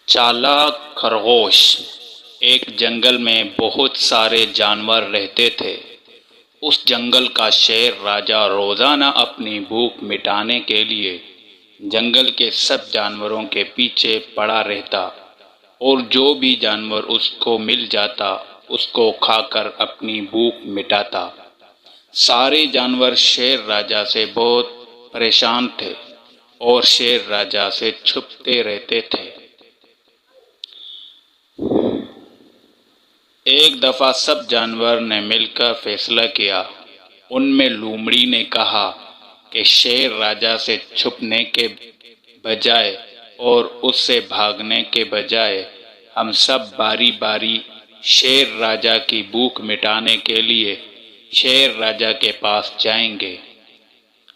چالاک خرگوش۔ ایک جنگل میں بہت سارے جانور رہتے تھے۔ اس جنگل کا شیر راجا روزانہ اپنی بھوک مٹانے کے لیے جنگل کے سب جانوروں کے پیچھے پڑا رہتا اور جو بھی جانور اس کو مل جاتا اس کو کھا کر اپنی بھوک مٹاتا۔ سارے جانور شیر راجا سے بہت پریشان تھے اور شیر راجا سے چھپتے رہتے تھے۔ ایک دفعہ سب جانور نے مل کر فیصلہ کیا۔ ان میں لومڑی نے کہا کہ شیر راجا سے چھپنے کے بجائے اور اس سے بھاگنے کے بجائے ہم سب باری باری شیر راجا کی بھوک مٹانے کے لیے شیر راجا کے پاس جائیں گے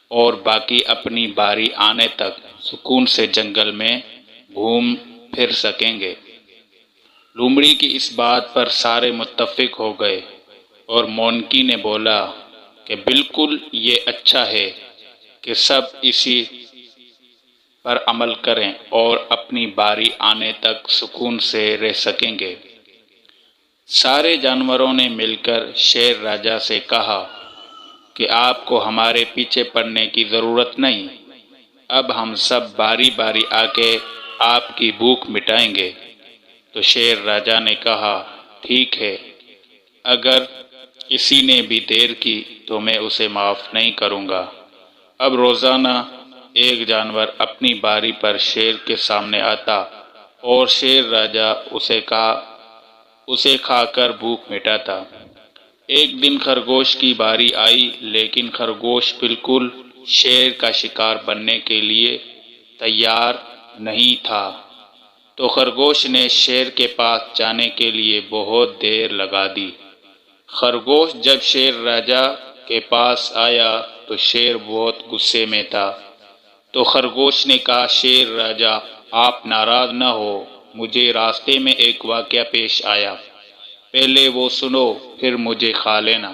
اور باقی اپنی باری آنے تک سکون سے جنگل میں گھوم پھر سکیں گے۔ لومڑی کی اس بات پر سارے متفق ہو گئے اور مونکی نے بولا کہ بالکل یہ اچھا ہے کہ سب اسی پر عمل کریں اور اپنی باری آنے تک سکون سے رہ سکیں گے۔ سارے جانوروں نے مل کر شیر راجا سے کہا کہ آپ کو ہمارے پیچھے پڑنے کی ضرورت نہیں، اب ہم سب باری باری آ کے آپ کی بھوک مٹائیں گے۔ تو شیر راجا نے کہا ٹھیک ہے، اگر کسی نے بھی دیر کی تو میں اسے معاف نہیں کروں گا۔ اب روزانہ ایک جانور اپنی باری پر شیر کے سامنے آتا اور شیر راجا اسے کھا کر بھوک مٹاتا۔ ایک دن خرگوش کی باری آئی، لیکن خرگوش بالکل شیر کا شکار بننے کے لیے تیار نہیں تھا۔ تو خرگوش نے شیر کے پاس جانے کے لیے بہت دیر لگا دی۔ خرگوش جب شیر راجا کے پاس آیا تو شیر بہت غصے میں تھا۔ تو خرگوش نے کہا شیر راجا آپ ناراض نہ ہو، مجھے راستے میں ایک واقعہ پیش آیا، پہلے وہ سنو پھر مجھے کھا لینا۔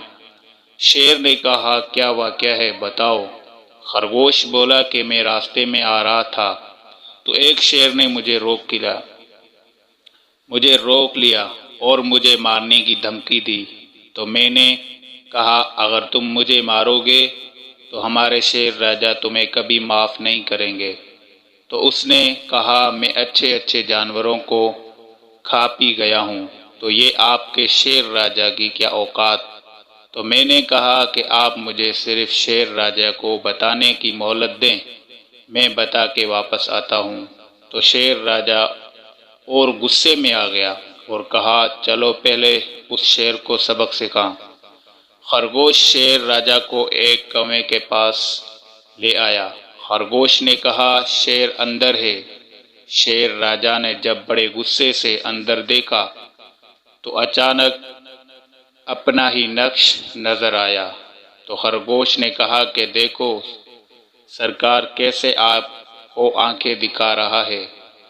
شیر نے کہا کیا واقعہ ہے بتاؤ۔ خرگوش بولا کہ میں راستے میں آ رہا تھا تو ایک شیر نے مجھے روک لیا اور مجھے مارنے کی دھمکی دی۔ تو میں نے کہا اگر تم مجھے مارو گے تو ہمارے شیر راجا تمہیں کبھی معاف نہیں کریں گے۔ تو اس نے کہا میں اچھے جانوروں کو کھا پی گیا ہوں، تو یہ آپ کے شیر راجا کی کیا اوقات۔ تو میں نے کہا کہ آپ مجھے صرف شیر راجا کو بتانے کی مہلت دیں، میں بتا کے واپس آتا ہوں۔ تو شیر راجا اور غصے میں آ گیا اور کہا چلو پہلے اس شیر کو سبق سکھاؤں۔ خرگوش شیر راجا کو ایک کنویں کے پاس لے آیا۔ خرگوش نے کہا شیر اندر ہے۔ شیر راجا نے جب بڑے غصے سے اندر دیکھا تو اچانک اپنا ہی نقش نظر آیا۔ تو خرگوش نے کہا کہ دیکھو سرکار کیسے آپ کو آنکھیں دکھا رہا ہے۔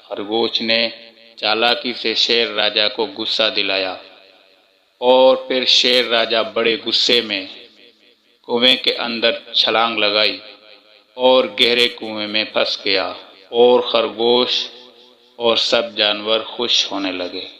خرگوش نے چالاکی سے شیر راجا کو غصہ دلایا اور پھر شیر راجا بڑے غصے میں کنویں کے اندر چھلانگ لگائی اور گہرے کنویں میں پھنس گیا اور خرگوش اور سب جانور خوش ہونے لگے۔